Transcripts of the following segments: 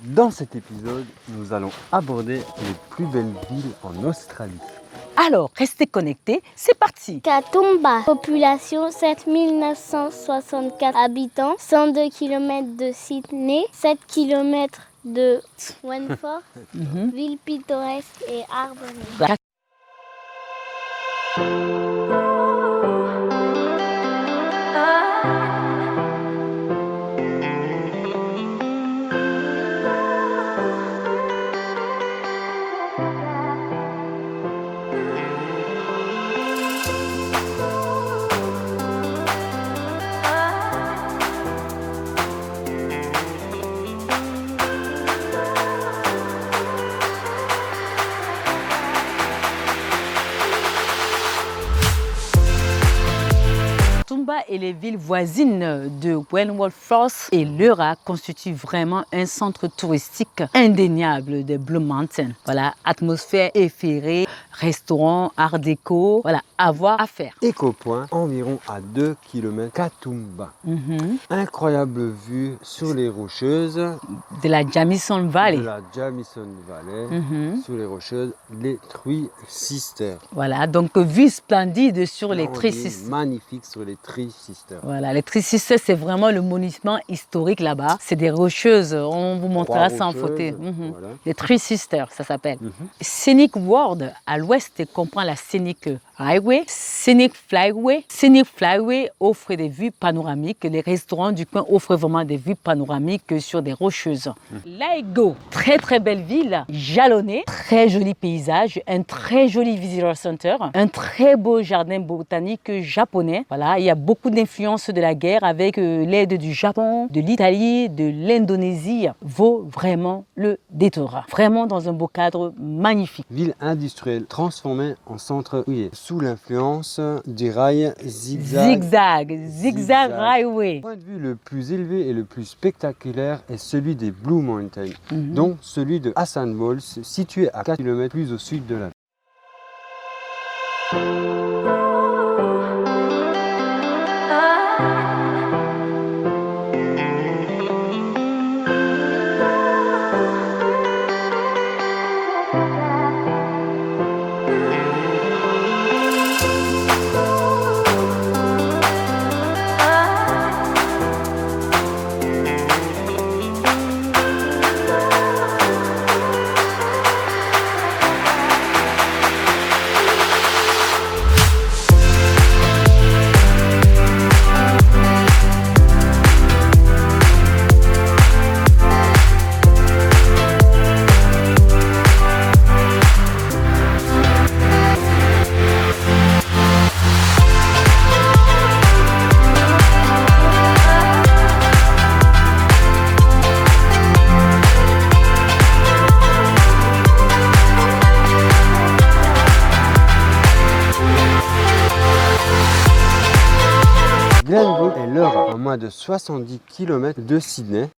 Dans cet épisode, nous allons aborder les plus belles villes en Australie. Alors, restez connectés, c'est parti. Katoomba, population 7964 habitants, 102 km de Sydney, 7 km de Wentworth, ville pittoresque et arborée. Katoomba et les villes voisines de Wentworth et Leura constituent vraiment un centre touristique indéniable de Blue Mountain. Voilà, atmosphère efférée, restaurants, art déco, voilà, à voir, à faire. Ecopoint, environ à 2 km Katoomba. Incroyable vue sur les Rocheuses, De la Jamison Valley. de la Jamison Valley, sur les Rocheuses, les Three Sisters. Voilà, donc vue splendide sur les On Three dit Sisters. magnifique sur les Three Sisters. Voilà, les Three Sisters, c'est vraiment le monument historique là-bas. C'est des rocheuses, on vous montrera ça en photo. Rocheuses, voilà. Les Three Sisters, ça s'appelle. Scenic World, à l'ouest, comprend la Scenic Highway, Scenic Flyway. Scenic Flyway offre des vues panoramiques. Les restaurants du coin offrent vraiment des vues panoramiques sur des rocheuses. Laigo, très très belle ville, jalonnée, très joli paysage, un très joli visitor center, un très beau jardin botanique japonais. Voilà, il y a beaucoup d'influences de la guerre avec l'aide du Japon, de l'Italie, de l'Indonésie. Vaut vraiment le détour. Vraiment dans un beau cadre magnifique. Ville industrielle transformée en centre houillé, sous l'influence du rail zigzag. Zigzag Highway. Le point de vue le plus élevé et le plus spectaculaire est celui des Blue Mountains, dont celui de Hassan Falls, situé à 4 km plus au sud de la ville. Glenbrook est Leura, à moins de 70 km de Sydney.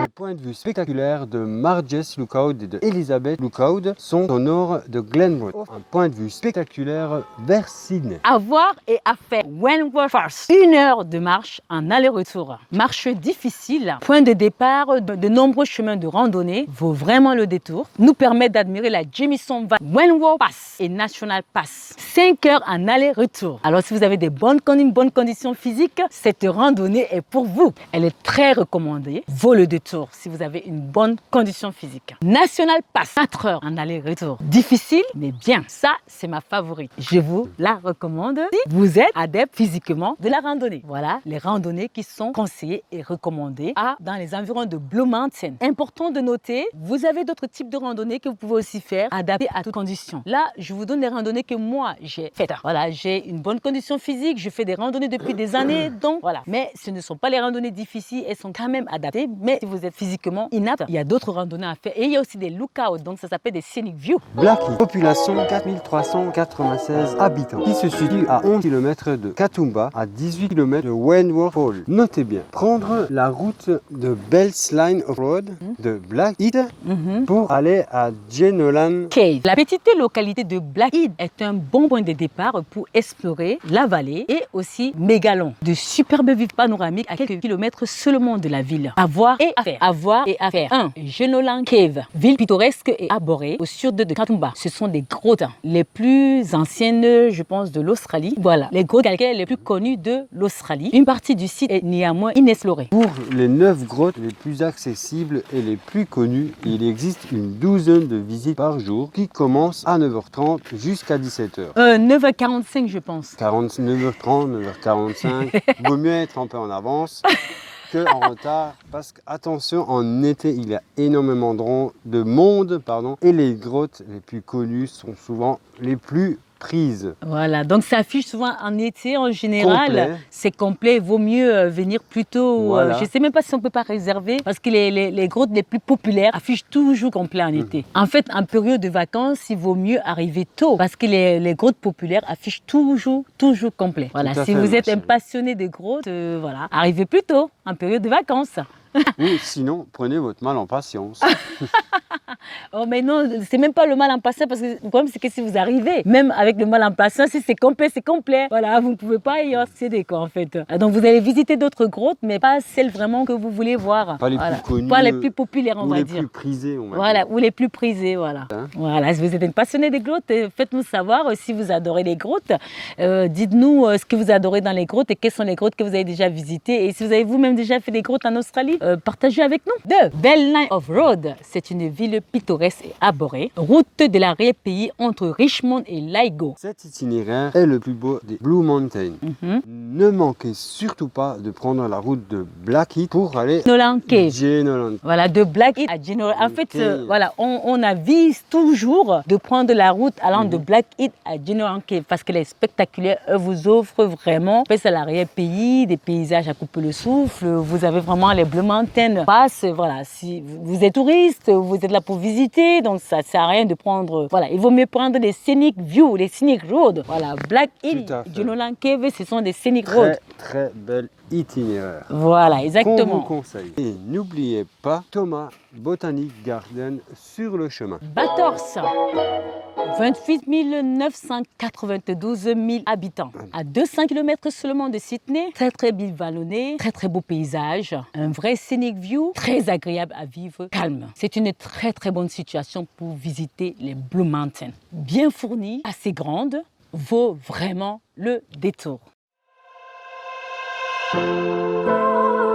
Les points de vue spectaculaires de Marges Lookout et de Elizabeth Lookout sont au nord de Glenbrook. Un point de vue spectaculaire vers Sydney. À voir et à faire. Wentworth, 1 heure de marche en aller-retour. Marche difficile, point de départ de nombreux chemins de randonnée, vaut vraiment le détour. Nous permet d'admirer la Jamison Valley, Wentworth Pass et National Pass. 5 heures en aller-retour. Alors si vous avez des bonnes conditions physiques, cette randonnée est pour vous. Elle est très recommandée, vaut le détour si vous avez une bonne condition physique. National Pass, 4 heures en aller-retour. Difficile, mais bien. Ça, c'est ma favorite. Je vous la recommande si vous êtes adepte physiquement de la randonnée. Voilà les randonnées qui sont conseillées et recommandées dans les environs de Blue Mountain. Important de noter, vous avez d'autres types de randonnées que vous pouvez aussi faire, adaptées à toutes conditions. Là, je vous donne les randonnées que moi, j'ai faites. Voilà, j'ai une bonne condition physique, je fais des randonnées depuis des années, donc voilà. Mais ce ne sont pas les randonnées difficiles, elles sont quand même adaptées. Mais si vous êtes physiquement pratiquement inapte. Il y a d'autres randonnées à faire et il y a aussi des lookouts, donc ça s'appelle des scenic views. Blackheath, population 4396 habitants, qui se situe à 11 km de Katoomba, à 18 km de Wentworth Hall. Notez bien, prendre la route de Bells Line of Road de Blackheath pour aller à Jenolan Cave. La petite localité de Blackheath est un bon point de départ pour explorer la vallée et aussi Mégalon. De superbes vues panoramiques à quelques kilomètres seulement de la ville. À voir et à faire. À voir et à faire. 1. Jenolan Cave, ville pittoresque et arborée au sud de Katoomba. Ce sont des grottes les plus anciennes, je pense, de l'Australie. Voilà, les grottes calcaires les plus connues de l'Australie. Une partie du site est néanmoins inexplorée. Pour les 9 grottes les plus accessibles et les plus connues, il existe une douzaine de visites par jour qui commencent à 9h30 jusqu'à 17h. 9h45, je pense. 9h30, 9h45. Vaut mieux être un peu en avance qu'en retard, parce qu'attention, en été, il y a énormément de monde, et les grottes les plus connues sont souvent les plus prises. Voilà, donc ça affiche souvent en été en général. C'est complet, il vaut mieux venir plus tôt. Voilà. Je ne sais même pas si on ne peut pas réserver parce que les grottes les plus populaires affichent toujours complet en été. En fait, en période de vacances, il vaut mieux arriver tôt parce que les grottes populaires affichent toujours complet. Voilà, si vous êtes un passionné de grottes, voilà, arrivez plus tôt en période de vacances. Ou sinon, prenez votre mal en patience. Oh mais non, c'est même pas le mal en patience parce que le problème c'est que si vous arrivez, même avec le mal en patience, si c'est complet, c'est complet. Voilà, vous ne pouvez pas y accéder en fait. Donc vous allez visiter d'autres grottes, mais pas celles vraiment que vous voulez voir. Pas les plus connues. Pas les plus populaires, on va dire. Ou les plus prisées, on va dire. Voilà, ou les plus prisées, voilà. Voilà, si vous êtes un passionné des grottes, faites-nous savoir si vous adorez les grottes. Dites-nous ce que vous adorez dans les grottes et quelles sont les grottes que vous avez déjà visitées. Et si vous avez vous-même déjà fait des grottes en Australie, partagez avec nous. 2. Bells Line of Road, c'est une ville pittoresque et arborée, route de l'arrière-pays entre Richmond et Ligo. Cet itinéraire est le plus beau des Blue Mountains. Ne manquez surtout pas de prendre la route de Blackheath pour aller Jenolan Cave. Jenolan. Voilà, de Blackheath à Jenolan. En fait, voilà, on avise toujours de prendre la route allant de Blackheath à Jenolan Cave parce qu'elle est spectaculaire. Elle vous offre vraiment, c'est à l'arrière-pays, des paysages à couper le souffle. Vous avez vraiment les Blue Mountains. Voilà, si vous êtes touriste, vous êtes là pour visiter, donc ça ne sert à rien de prendre. Voilà, il vaut mieux prendre des scenic views, les scenic roads. Voilà, Blackheath, Jenolan Cave, ce sont des scenic roads. Très bel itinéraire. Voilà, exactement. Qu'on vous conseille. Et n'oubliez pas Thomas Botanic Garden sur le chemin. Bathurst, 28 992 000 habitants, à 200 km seulement de Sydney. Très bien vallonné, très beau paysage, un vrai scenic view, très agréable à vivre, calme. C'est une très bonne situation pour visiter les Blue Mountains. Bien fournie, assez grande, vaut vraiment le détour.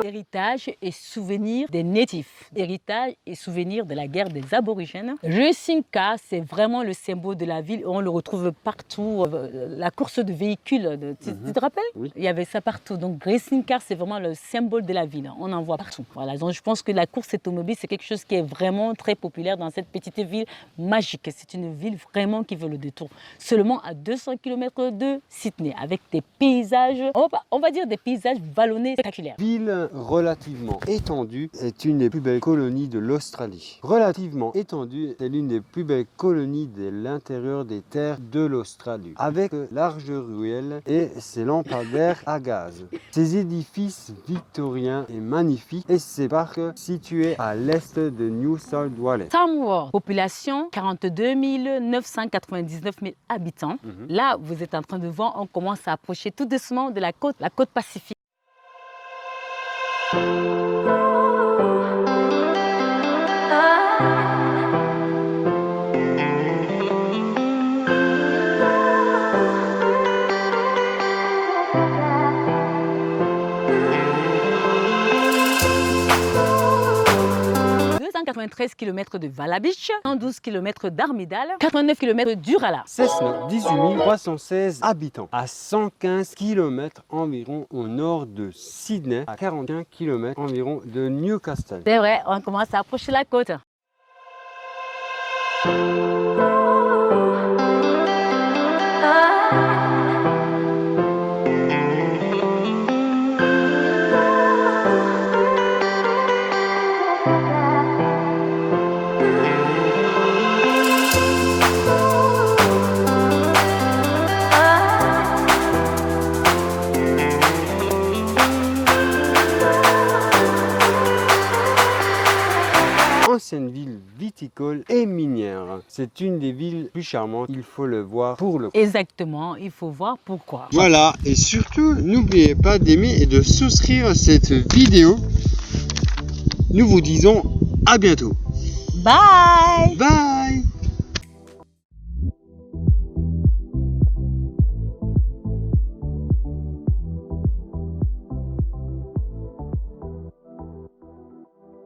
Héritage et souvenirs des natifs. Héritage et souvenirs de la guerre des aborigènes. Racing Car, c'est vraiment le symbole de la ville. On le retrouve partout. La course de véhicules, tu te rappelles? Oui. Il y avait ça partout. Donc Racing Car, c'est vraiment le symbole de la ville. On en voit partout. Voilà. Donc je pense que la course automobile, c'est quelque chose qui est vraiment très populaire dans cette petite ville magique. C'est une ville vraiment qui veut le détour. Seulement à 200 km de Sydney, avec des paysages, on va dire des paysages vallonnés spectaculaires. Ville relativement étendue est une des plus belles colonies de l'Australie. Relativement étendue, c'est l'une des plus belles colonies de l'intérieur des terres de l'Australie, avec larges ruelles et ses lampadaires à gaz. Ces édifices victoriens et magnifiques et ces parcs situés à l'est de New South Wales. Tamworth, population 42 999 000 habitants. Là, vous êtes en train de voir, on commence à approcher tout doucement de la côte pacifique. km de Vala Beach, 112 km d'Armidale, 89 km d'Urala. Cessnock, 18 316 habitants, à 115 km environ au nord de Sydney, à 41 km environ de Newcastle. C'est vrai, on commence à approcher la côte. viticole et minière. C'est une des villes plus charmantes, il faut le voir pour le coup. Exactement, il faut voir pourquoi. Voilà, et surtout, n'oubliez pas d'aimer et de souscrire à cette vidéo. Nous vous disons à bientôt. Bye! Bye!